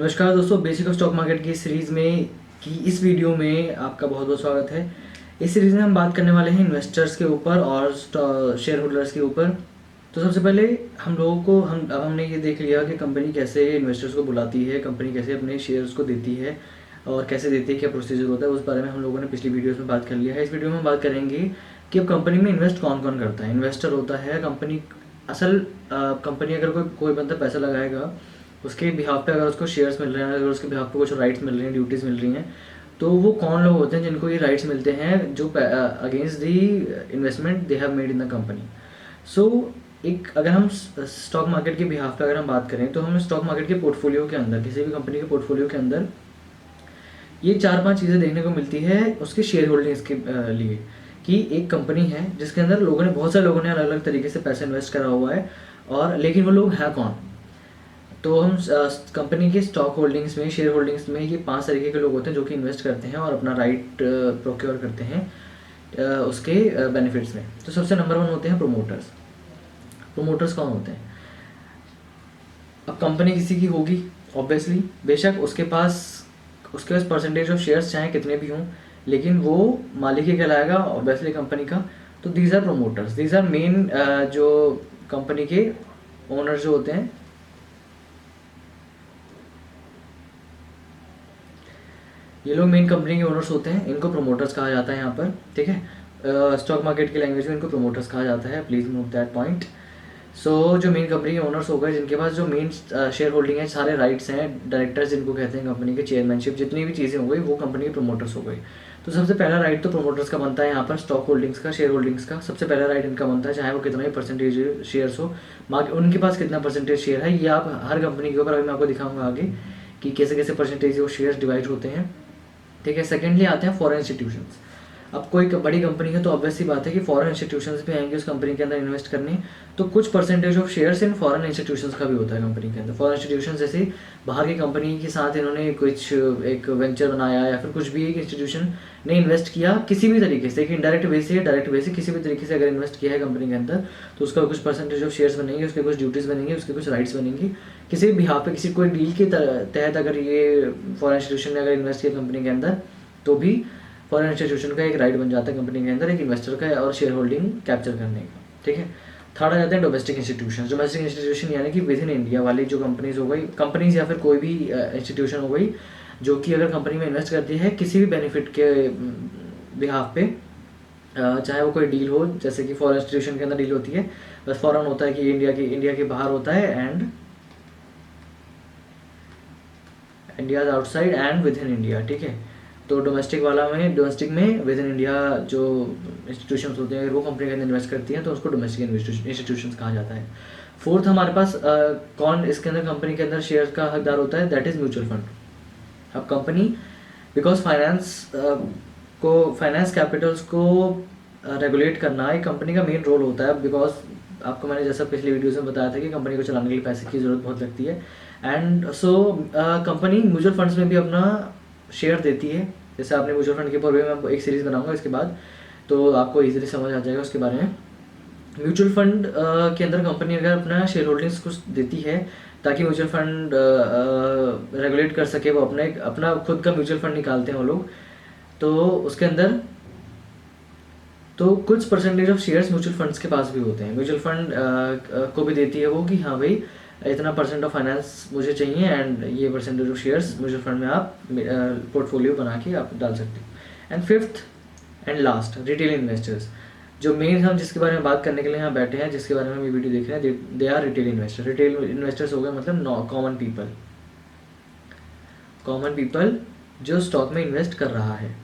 नमस्कार दोस्तों, basic of stock market की सीरीज़ में की इस वीडियो में आपका बहुत बहुत स्वागत है। इस सीरीज़ में हम बात करने वाले हैं इन्वेस्टर्स के ऊपर और शेयर होल्डर्स के ऊपर। तो सबसे पहले हम लोगों को हमने ये देख लिया कि कंपनी कैसे इन्वेस्टर्स को बुलाती है, कंपनी कैसे अपने शेयर्स को देती है और कैसे देती है, क्या प्रोसीजर होता है, उस बारे में हम लोगों ने पिछली वीडियोज़ में बात कर लिया है। इस वीडियो में हम बात करेंगे कि अब कंपनी में इन्वेस्ट कौन कौन करता है। इन्वेस्टर होता है कंपनी, असल कंपनी अगर कोई बंदा पैसा लगाएगा, उसके बिहाफ पे अगर उसको शेयर्स मिल रहे हैं, अगर उसके बिहाफ पे कुछ राइट्स मिल रही हैं, ड्यूटीज़ मिल रही हैं, तो वो कौन लोग होते हैं जिनको ये राइट्स मिलते हैं जो against the investment they have made in the company. So एक अगर हम स्टॉक मार्केट के बिहाफ पे अगर हम बात करें तो हम स्टॉक मार्केट के पोर्टफोलियो के अंदर, किसी भी कंपनी के पोर्टफोलियो के अंदर ये 4-5 चीज़ें देखने को मिलती है उसके शेयर होल्डिंग्स के लिए, कि एक कंपनी है जिसके अंदर बहुत सारे लोगों ने अलग अलग तरीके से पैसा इन्वेस्ट करा हुआ है, और लेकिन वो लोग हैं कौन। तो हम कंपनी के स्टॉक होल्डिंग्स में, शेयर होल्डिंग्स में ये 5 तरीके के लोग होते हैं जो कि इन्वेस्ट करते हैं और अपना राइट प्रोक्योर करते हैं उसके बेनिफिट्स में। तो सबसे नंबर 1 होते हैं प्रोमोटर्स। प्रोमोटर्स कौन होते हैं? अब कंपनी किसी की होगी ऑब्वियसली, बेशक उसके पास परसेंटेज ऑफ शेयर्स चाहे कितने भी हों, लेकिन वो मालिक ही कहलाएगा ऑब्वियसली कंपनी का। तो these are promoters, these are main जो कंपनी के ओनर जो होते हैं, ये लोग मेन कंपनी के ओनर्स होते हैं, इनको प्रोमोटर्स कहा जाता है यहाँ पर। ठीक है, स्टॉक मार्केट की लैंग्वेज में इनको प्रोमोटर्स कहा जाता है, प्लीज़ नोट दैट पॉइंट। सो जो मेन कंपनी के ओनर्स हो गए, जिनके पास जो मेन शेयर होल्डिंग है, सारे राइट्स हैं, डायरेक्टर्स जिनको कहते हैं, कंपनी के चेयरमैनशिप, जितनी भी चीज़ें हो गई, वो कंपनी के प्रोमोटर्स हो गई। तो सबसे पहला राइट तो प्रोमोटर्स का बनता है यहाँ पर, स्टॉक होल्डिंग्स का, शेयर होल्डिंग्स का सबसे पहला राइट इनका बनता है, चाहे वो कितना ही परसेंटेज शेयर्स हो, उनके पास कितना परसेंटेज शेयर है, ये आप हर कंपनी के ऊपर अभी मैं आपको दिखाऊंगा आगे कि कैसे कैसे परसेंटेज वो शेयर्स डिवाइड होते हैं। ठीक है, सेकेंडली आते हैं फॉरेन इंस्टीट्यूशंस। अब कोई बड़ी कंपनी है तो ऑब्वियस सी बात है कि फॉरेन इंस्टीट्यूशंस भी आएंगे उस कंपनी के अंदर इन्वेस्ट करने, तो कुछ percentage of shares in foreign institutions का भी होता है कंपनी के अंदर। फॉरेन इंस्टीट्यूशन जैसे बाहर की कंपनी के साथ इन्होंने कुछ एक वेंचर बनाया, या फिर कुछ भी एक इंस्टीट्यूशन ने इन्वेस्ट किया किसी भी तरीके से, इनडायरेक्ट वे से, डायरेक्ट वे से, किसी भी तरीके से अगर इन्वेस्ट किया है कंपनी के अंदर, तो उसका कुछ परसेंटेज ऑफ शेयर्स बनेंगे, उसके कुछ ड्यूटीज़ बनेंगे, उसके कुछ राइट्स बनेंगे। किसी भी बिहाफ पे, किसी कोई डील के तहत अगर ये फॉरेन इंस्टीट्यूशन ने अगर इन्वेस्ट किया कंपनी के अंदर, तो भी फॉरेन इंस्टीट्यूशन का एक राइट बन जाता है कंपनी के अंदर एक इन्वेस्टर का और शेयर होल्डिंग कैप्चर करने का। ठीक है, थर्ड आ जाते हैं डोमेस्टिक इंस्टीट्यूशन। डोमेस्टिक इंस्टीट्यूशन यानी कि विद इन इंडिया वाली जो कंपनीज हो गई, कंपनीज या फिर कोई भी इंस्टीट्यूशन हो गई, जो कि अगर कंपनी में इन्वेस्ट करती है किसी भी बेनिफिट के बिहाफ पे, चाहे वो कोई डील हो, जैसे कि फॉरेन इंस्टीट्यूशन के अंदर डील होती है, बस फॉरेन होता है कि इंडिया के बाहर होता है, and India outside and with in India. ठीक है, तो डोमेस्टिक में विद इन इंडिया जो इंस्टीट्यूशंस होते हैं, अगर वो कंपनी के अंदर इन्वेस्ट करती हैं तो उसको डोमेस्टिक इंस्टीट्यूशंस कहा जाता है। फोर्थ हमारे पास कौन इसके अंदर कंपनी के अंदर शेयर का हकदार होता है, दैट इज़ म्यूचुअल फंड। अब कंपनी, बिकॉज फाइनेंस कैपिटल्स को रेगुलेट करना एक कंपनी का मेन रोल होता है, बिकॉज आपको मैंने जैसा पिछली वीडियोस में बताया था कि कंपनी को चलाने के लिए पैसे की ज़रूरत बहुत लगती है, and so company mutual funds में भी अपना शेयर देती है। जैसे आपने म्यूचुअल फंड के ऊपर भी मैं एक सीरीज़ बनाऊंगा इसके बाद, तो आपको इजीली समझ आ जाएगा उसके बारे में। म्यूचुअल फंड के अंदर कंपनी अगर अपना शेयर होल्डिंग्स कुछ देती है ताकि म्यूचुअल फंड रेगुलेट कर सके, वो अपना खुद का म्यूचुअल फंड निकालते हैं वो लोग, तो उसके अंदर तो कुछ percentage of shares mutual funds के पास भी होते हैं। म्यूचुअल फंड को भी देती है वो कि हाँ भाई इतना परसेंट ऑफ फाइनेंस मुझे चाहिए, एंड ये percentage of shares mutual fund में आप पोर्टफोलियो बना के आप डाल सकते हो। And fifth and last, retail investors, जो मेन हम जिसके बारे में बात करने के लिए यहाँ बैठे हैं, जिसके बारे में हम ये वीडियो देख रहे हैं, they are retail investor. Retail investors हो गए मतलब कॉमन पीपल जो स्टॉक में इन्वेस्ट कर रहा है।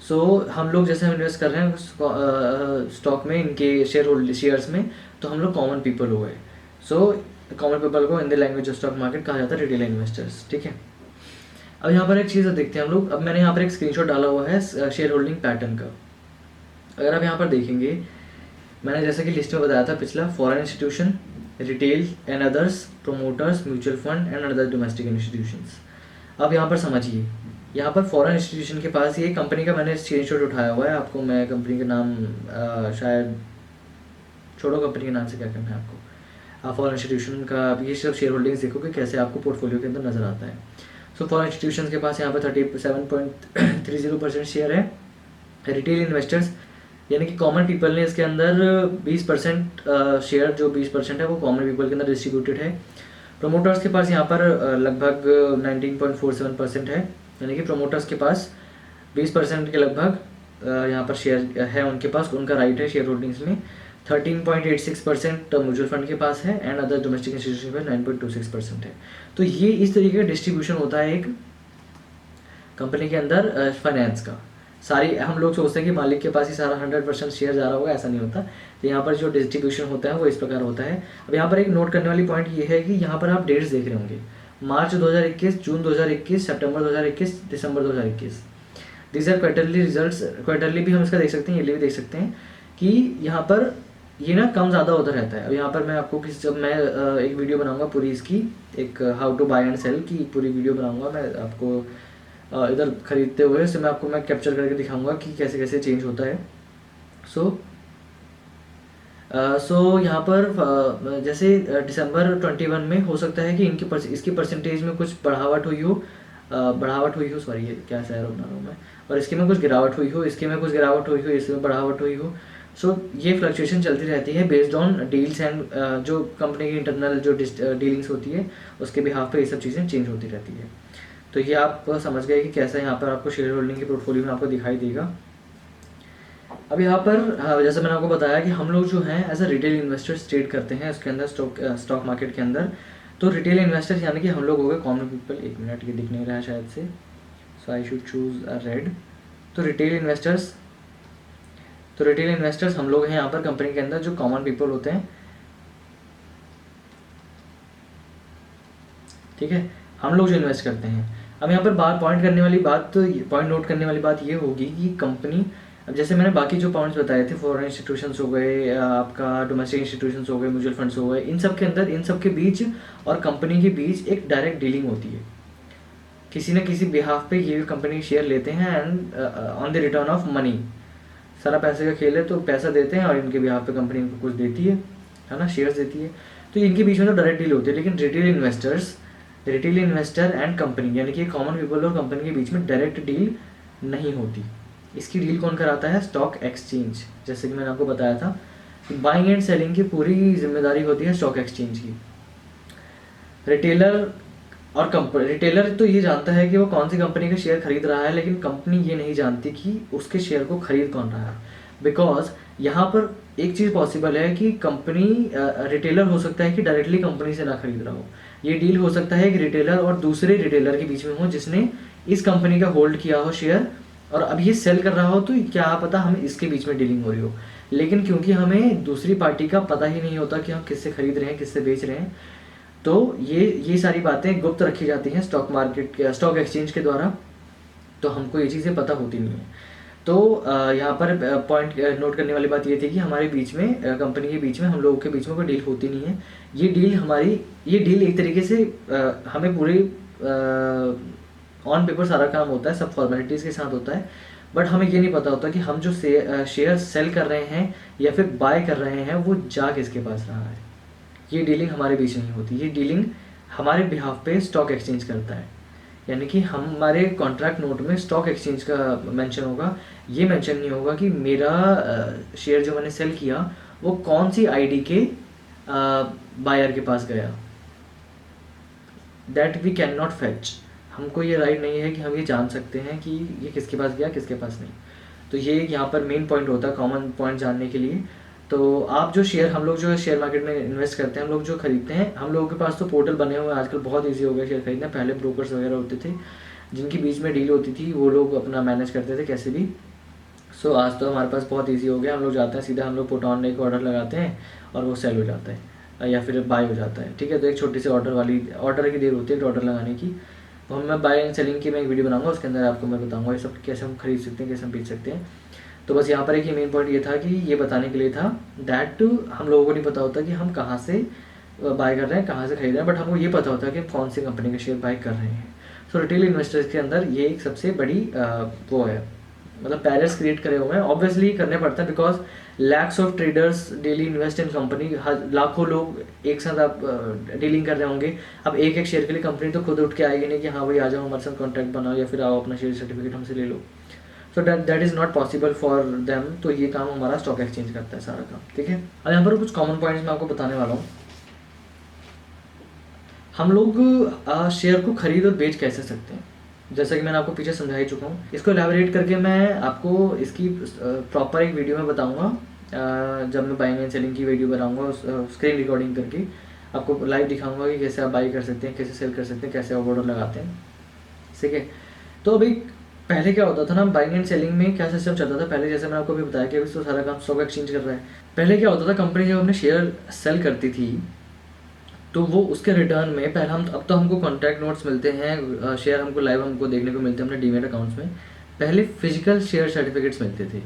सो हम लोग जैसे हम इन्वेस्ट कर रहे हैं स्टॉक में, इनके शेयर्स में, तो हम लोग कॉमन पीपल हो गए। सो कॉमन पीपल को in the language of stock market कहा जाता है रिटेल इन्वेस्टर्स। ठीक है, अब यहाँ पर एक चीज़ देखते हैं हम लोग। अब मैंने यहाँ पर एक स्क्रीनशॉट डाला हुआ है शेयर होल्डिंग पैटर्न का। अगर आप यहाँ पर देखेंगे, मैंने जैसे कि लिस्ट में बताया था पिछला, foreign institution, retail and others, promoters, mutual fund and other domestic institutions. अब यहाँ पर समझिए, यहाँ पर फॉरेन इंस्टीट्यूशन के पास ये कंपनी का मैंने स्क्रीनशॉट उठाया हुआ है, आपको मैं कंपनी के नाम शायद छोड़ो, कंपनी के नाम से क्या करना है आपको। आप फॉरेन इंस्टीट्यूशन का ये सब शेयर होल्डिंग्स देखोगे कैसे आपको पोर्टफोलियो के अंदर नजर आता है। सो फॉरेन इंस्टीट्यूशन के पास यहाँ पर 37.30% शेयर है। रिटेल इन्वेस्टर्स यानी कि कॉमन पीपल ने इसके अंदर 20% शेयर, जो 20% है वो कॉमन पीपल के अंदर डिस्ट्रीब्यूटेड है। प्रोमोटर्स के पास यहाँ पर लगभग 19.47% है, यानी कि प्रोमोटर्स के पास 20% के लगभग यहाँ पर शेयर है उनके पास, उनका राइट है शेयर होल्डिंग्स में। 13.86% म्यूचुअल फंड के पास है एंड अदर डोमेस्टिक इंस्टीट्यूशन में 9.26% है। तो ये इस तरीके का डिस्ट्रीब्यूशन होता है एक कंपनी के अंदर फाइनेंस का। सारी हम लोग सोचते हैं कि मालिक के पास ही सारा 100% शेयर जा रहा होगा, ऐसा नहीं होता। तो यहाँ पर जो डिस्ट्रीब्यूशन होता है वो इस प्रकार होता है। अब यहाँ पर एक नोट करने वाली पॉइंट ये है कि यहाँ पर आप डेट्स देख रहे होंगे, मार्च 2021, जून 2021, सितंबर 2021, दिसंबर 2021। These are quarterly results. Quarterly भी हम इसका देख सकते हैं, ईयरली भी देख सकते हैं कि यहाँ पर ये ना कम ज़्यादा होता रहता है। अब यहाँ पर मैं आपको जब मैं एक वीडियो बनाऊंगा पूरी इसकी, एक how to buy and sell की पूरी वीडियो बनाऊंगा मैं आपको इधर खरीदते हुए, उससे मैं कैप्चर करके दिखाऊंगा कि कैसे कैसे चेंज होता है। सो यहाँ पर जैसे दिसंबर 21 में हो सकता है कि इसकी परसेंटेज में कुछ बढ़ावट हुई हो, सॉरी ये क्या शायर बना रहा हूँ मैं, और इसके में कुछ गिरावट हुई हो, इसके में कुछ गिरावट हुई हो, इसमें बढ़ावट हुई हो। सो ये फ्लक्चुएशन चलती रहती है बेस्ड ऑन डील्स एंड जो कंपनी की इंटरनल जो डीलिंग्स होती है उसके बिहाफ पे ये सब चीज़ें चेंज होती रहती है। तो ये आप समझ गए कि कैसा यहाँ पर आपको शेयर होल्डिंग के पोर्टफोलियो में आपको दिखाई देगा। अब यहाँ पर जैसे मैंने आपको बताया कि हम लोग जो हैं as a retail investors trade करते हैं उसके अंदर स्टॉक मार्केट के अंदर। तो रिटेल इन्वेस्टर्स यानी कि हम लोग हो गए कॉमन पीपल। एक मिनट, ये दिख नहीं रहा है शायद से, so I should choose a red. तो रिटेल इन्वेस्टर्स हम लोग हैं यहाँ पर कंपनी के अंदर, जो कॉमन पीपल होते हैं, ठीक है, हम लोग जो इन्वेस्ट करते हैं। अब यहाँ पर पॉइंट नोट करने वाली बात ये होगी कि कंपनी, अब जैसे मैंने बाकी जो पॉइंट्स बताए थे, फॉरेन इंस्टीट्यूशंस हो गए, आपका डोमेस्टिक इंस्टीट्यूशंस हो गए, म्यूचुअल फंड्स हो गए, इन सब के अंदर, इन सब के बीच और कंपनी के बीच एक डायरेक्ट डीलिंग होती है। किसी न किसी बिहाफ पे ये कंपनी शेयर लेते हैं and on the return of money, सारा पैसे का खेल है, तो पैसा देते हैं और इनके बिहाफ पे कंपनी इनको कुछ देती है ना, शेयर्स देती है। तो इनके बीच में तो डायरेक्ट डील होती है। लेकिन रिटेल इन्वेस्टर एंड कंपनी यानी कि कॉमन पीपल और कंपनी के बीच में डायरेक्ट डील नहीं होती। इसकी डील कौन कराता है? Stock exchange. जैसे कि मैंने आपको बताया था कि बाइंग एंड सेलिंग की पूरी जिम्मेदारी होती है स्टॉक एक्सचेंज की। रिटेलर तो ये जानता है कि वो कौन सी कंपनी का शेयर खरीद रहा है, लेकिन कंपनी ये नहीं जानती कि उसके शेयर को खरीद कौन रहा है। बिकॉज यहाँ पर एक चीज़ पॉसिबल है कि रिटेलर हो सकता है कि डायरेक्टली कंपनी से ना खरीद रहा हो। ये डील हो सकता है कि रिटेलर और दूसरे रिटेलर के बीच में हो जिसने इस कंपनी का होल्ड किया हो शेयर, और अब ये सेल कर रहा हो, तो क्या पता हमें इसके बीच में डीलिंग हो रही हो। लेकिन क्योंकि हमें दूसरी पार्टी का पता ही नहीं होता कि हम किससे खरीद रहे हैं, किससे बेच रहे हैं, तो ये सारी बातें गुप्त रखी जाती हैं स्टॉक एक्सचेंज के द्वारा। तो हमको ये चीज़ें पता होती नहीं है। तो यहाँ पर पॉइंट नोट करने वाली बात ये थी कि हमारे बीच में, कंपनी के बीच में, हम लोगों के बीच में कोई डील होती नहीं है। ये डील एक तरीके से हमें पूरे ऑन पेपर सारा काम होता है, सब फॉर्मेलिटीज़ के साथ होता है, बट हमें ये नहीं पता होता कि हम जो शेयर सेल कर रहे हैं या फिर बाय कर रहे हैं वो जा किसके पास रहा है। ये डीलिंग हमारे बीच नहीं होती। ये डीलिंग हमारे बिहाफ पे स्टॉक एक्सचेंज करता है। यानी कि हमारे कॉन्ट्रैक्ट नोट में स्टॉक एक्सचेंज का मेंशन होगा। ये मेंशन नहीं होगा कि मेरा शेयर जो मैंने सेल किया वो कौन सी आईडी के बायर के पास गया। That we can not fetch. हमको ये राइट नहीं है कि हम ये जान सकते हैं कि ये किसके पास गया, किसके पास नहीं। तो ये यहाँ पर मेन पॉइंट होता है, कॉमन पॉइंट जानने के लिए। तो आप हम लोग जो शेयर मार्केट में इन्वेस्ट करते हैं, हम लोग जो खरीदते हैं, हम लोगों के पास तो पोर्टल बने हुए हैं आजकल, बहुत इजी हो गया शेयर खरीदना। पहले ब्रोकर्स वगैरह होते थे जिनकी बीच में डील होती थी, वो लोग अपना मैनेज करते थे कैसे भी। सो आज तो हमारे पास बहुत ईजी हो गया, हम लोग जाते हैं सीधा, हम लोग पुट ऑन एक ऑर्डर लगाते हैं और वो सेल हो जाता है या फिर बाय हो जाता है। ठीक है, तो एक छोटी सी ऑर्डर की देर होती है ऑर्डर लगाने की। तो मैं बाय एंड सेलिंग की मैं एक वीडियो बनाऊंगा, उसके अंदर आपको मैं बताऊंगा ये सब कैसे हम खरीद सकते हैं, कैसे हम बेच सकते हैं। तो बस यहाँ पर एक ही मेन पॉइंट ये था कि ये बताने के लिए था दैट हम लोगों को नहीं पता होता कि हम कहाँ से बाय कर रहे हैं, कहाँ से खरीद रहे हैं, बट हमको ये पता होता है कि हम कौन सी कंपनी का शेयर बाय कर रहे हैं। सो रिटेल इन्वेस्टर्स के अंदर ये एक सबसे बड़ी वो है, मतलब बैरियर्स क्रिएट करे हुए हैं। ऑब्वियसली करने पड़ता है because lakhs of traders daily invest in company, लाखों लोग एक साथ आप डीलिंग कर रहे होंगे। अब एक एक शेयर के लिए कंपनी तो खुद उठ के आएगी नहीं कि हाँ भाई आ जाओ हमारे साथ कॉन्ट्रैक्ट बनाओ या फिर आओ अपना शेयर सर्टिफिकेट हमसे ले लो। So that is not possible for them. तो ये काम हमारा स्टॉक एक्सचेंज करता है सारा काम, ठीक है। अब यहाँ पर कुछ कॉमन पॉइंट्स मैं आपको बताने वाला हूँ। हम लोग शेयर को खरीद और बेच कैसे सकते हैं, जैसा कि मैंने आपको पीछे समझा ही चुका हूँ। इसको एलैबोरेट करके मैं आपको इसकी प्रॉपर एक वीडियो में बताऊँगा, जब मैं बाइंग एंड सेलिंग की वीडियो बनाऊँगा स्क्रीन रिकॉर्डिंग करके आपको लाइव दिखाऊंगा कि कैसे आप बाई कर सकते हैं, कैसे सेल कर सकते हैं, कैसे आप ऑर्डर लगाते हैं, ठीक है। तो अभी पहले क्या होता था ना, बाइंग एंड सेलिंग में क्या सिस्टम चलता था पहले, जैसे मैंने आपको भी बताया कि अभी तो सारा काम स्टॉक एक्सचेंज कर रहा है। पहले क्या होता था, कंपनी जब अपने शेयर सेल करती थी तो वो उसके रिटर्न में पहले अब तो हमको कॉन्ट्रैक्ट नोट्स मिलते हैं, शेयर हमको लाइव हमको देखने को मिलते हैं अपने डीमेट अकाउंट्स में। पहले फिजिकल शेयर सर्टिफिकेट्स मिलते थे,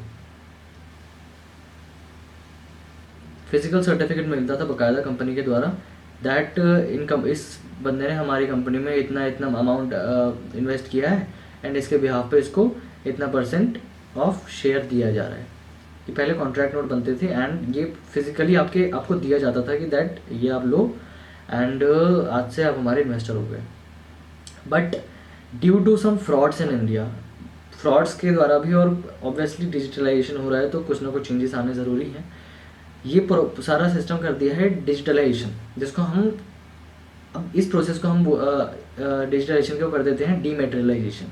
फिजिकल सर्टिफिकेट मिलता था बकायदा कंपनी के द्वारा, दैट इनकम इस बंदे ने हमारी कंपनी में इतना इतना अमाउंट इन्वेस्ट किया है एंड इसके बिहाफ पे इसको इतना % ऑफ शेयर दिया जा रहा है। ये पहले कॉन्ट्रैक्ट नोट बनते थे एंड ये फिजिकली आपको दिया जाता था कि दैट ये आप लो एंड आज से आप हमारे इन्वेस्टर हो गए। But due to some frauds in India, frauds के द्वारा भी और ऑब्वियसली डिजिटलाइजेशन हो रहा है तो कुछ ना कुछ चेंजेस आने ज़रूरी हैं। ये सारा सिस्टम कर दिया है डिजिटलाइजेशन, जिसको हम अब इस प्रोसेस को हम डिजिटलाइजेशन को कर देते हैं डीमेटेरियलाइजेशन।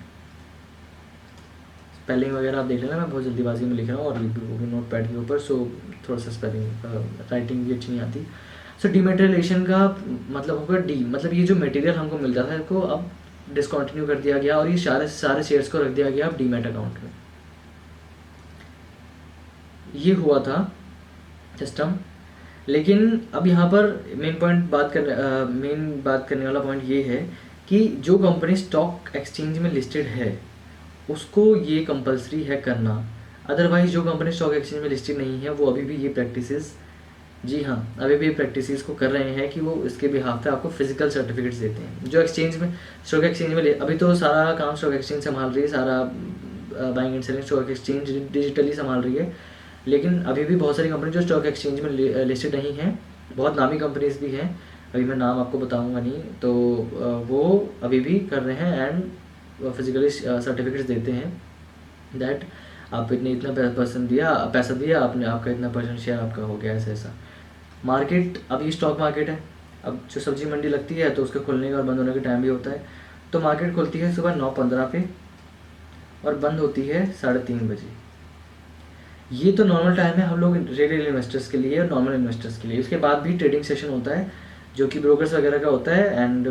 स्पेलिंग वगैरह आप देख लेना, मैं बहुत जल्दीबाजी में लिख रहा हूँ और नोट पैड के ऊपर, सो थोड़ा सा स्पेलिंग राइटिंग भी अच्छी नहीं आती। सो डीमेटेरियलाइजेशन का मतलब होगा डी, मतलब ये जो मटेरियल हमको मिलता था इसको अब डिसकंटिन्यू कर दिया गया और ये सारे शेयर्स को रख दिया गया अब डीमेट अकाउंट में। ये हुआ था सिस्टम। लेकिन अब यहाँ पर मेन बात करने वाला पॉइंट ये है कि जो कंपनी स्टॉक एक्सचेंज में लिस्टेड है उसको ये कंपलसरी है करना। अदरवाइज जो कंपनी स्टॉक एक्सचेंज में लिस्टेड नहीं है वो अभी भी ये प्रैक्टिसेस, जी हाँ अभी भी प्रैक्टिसेस को कर रहे हैं कि वो इसके बिहाफ पे आपको फिजिकल सर्टिफिकेट्स देते हैं। जो एक्सचेंज में स्टॉक एक्सचेंज में अभी तो सारा काम स्टॉक एक्सचेंज संभाल रही है, सारा buying and selling stock exchange digitally संभाल रही है। लेकिन अभी भी बहुत सारी कंपनी जो स्टॉक एक्सचेंज में लिस्टेड नहीं हैं, बहुत नामी कंपनीज भी हैं, अभी मैं नाम आपको बताऊंगा नहीं, तो वो अभी भी कर रहे हैं एंड फिजिकली सर्टिफिकेट्स देते हैं दैट आप इतना पैसा दिया आपने, आपका इतना % शेयर आपका हो गया, ऐसा। मार्केट अब ये स्टॉक मार्केट है, अब जो सब्जी मंडी लगती है तो उसके खुलने का और बंद होने का टाइम भी होता है। तो मार्केट खुलती है सुबह 9:15 पे और बंद होती है 3:30 बजे। ये तो नॉर्मल टाइम है हम लोग रिटेल इन्वेस्टर्स के लिए और नॉर्मल इन्वेस्टर्स के लिए। उसके बाद भी ट्रेडिंग सेशन होता है जो कि ब्रोकर्स वगैरह का होता है एंड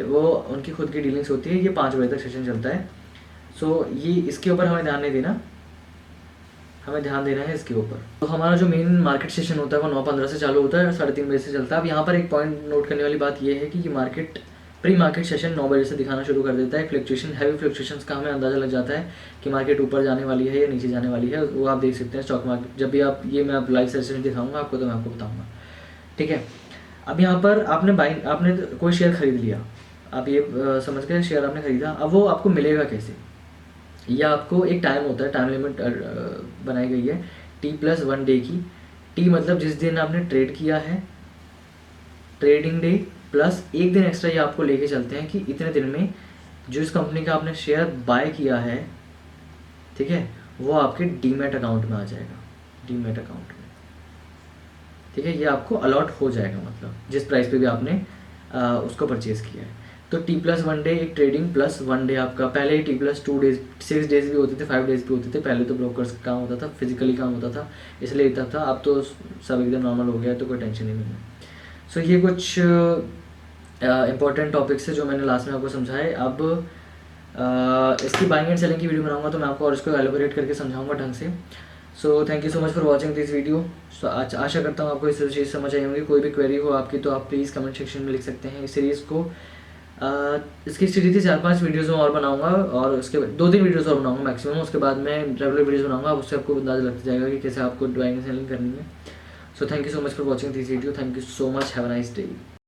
वो उनकी खुद की डीलिंग्स होती है। ये 5 बजे तक सेशन चलता है। सो ये इसके ऊपर हमें ध्यान नहीं देना, हमें ध्यान देना है इसके ऊपर। तो हमारा जो मेन मार्केट सेशन होता है वो 9:15 से चालू होता है और 3:30 बजे से चलता है। अब यहाँ पर एक पॉइंट नोट करने वाली बात ये है कि ये मार्केट प्री मार्केट सेशन 9 बजे से दिखाना शुरू कर देता है। फ्लक्चुएशन, हैवी फ्लक्चुएशंस का हमें अंदाजा लग जाता है कि मार्केट ऊपर जाने वाली है या नीचे जाने वाली है। वो आप देख सकते हैं स्टॉक मार्केट, जब भी आप ये मैं आप लाइव सेशन दिखाऊंगा आपको तो मैं आपको बताऊंगा, ठीक है। अब यहाँ पर आपने कोई शेयर खरीद लिया, आप ये समझ के शेयर आपने खरीदा, अब वो आपको मिलेगा कैसे? या आपको एक टाइम होता है, टाइम लिमिट बनाई गई है T+1 डे की। टी मतलब जिस दिन आपने ट्रेड किया है, ट्रेडिंग डे प्लस 1 दिन एक्स्ट्रा ये आपको लेके चलते हैं कि इतने दिन में जो इस कंपनी का आपने शेयर बाय किया है, ठीक है, वो आपके डीमेट अकाउंट में आ जाएगा, डीमेट अकाउंट में, ठीक है। ये आपको अलॉट हो जाएगा, मतलब जिस प्राइस पे भी आपने उसको परचेज किया है। तो T+1 डे एक ट्रेडिंग प्लस 1 डे आपका। पहले ही T+2 डेज, 6 डेज भी होते थे, 5 डेज भी होते थे। पहले तो ब्रोकर्स का काम होता था, फिजिकली काम होता था, इसलिए इतना था। अब तो सब एकदम नॉर्मल हो गया है, तो कोई टेंशन नहीं है। सो ये कुछ इंपॉर्टेंट टॉपिक्स है जो मैंने लास्ट में आपको समझाए। अब इसकी बाइंग एंड सेलिंग की वीडियो बनाऊंगा तो मैं आपको और इसको एलोबरेट करके समझाऊंगा ढंग से। So thank you so much for watching this video. So आशा करता हूँ आपको इस चीज़ समझ आई होंगी। कोई भी क्वेरी हो आपकी तो आप प्लीज़ कमेंट सेक्शन में लिख सकते हैं। इस सीरीज़ को इसकी सीरीज थी 4-5 वीडियोज़ में और बनाऊंगा, और उसके 2-3 वीडियोज़ और बनाऊंगा मैक्सिमम। उसके बाद मैं रेगुलर वीडियोज़ बनाऊंगा, उससे आपको अंदाजा लगता जाएगा कि कैसे आपको बाइंग एंड सेलिंग करनी है। सो thank you so much for watching this video. Thank you so much, have a nice day.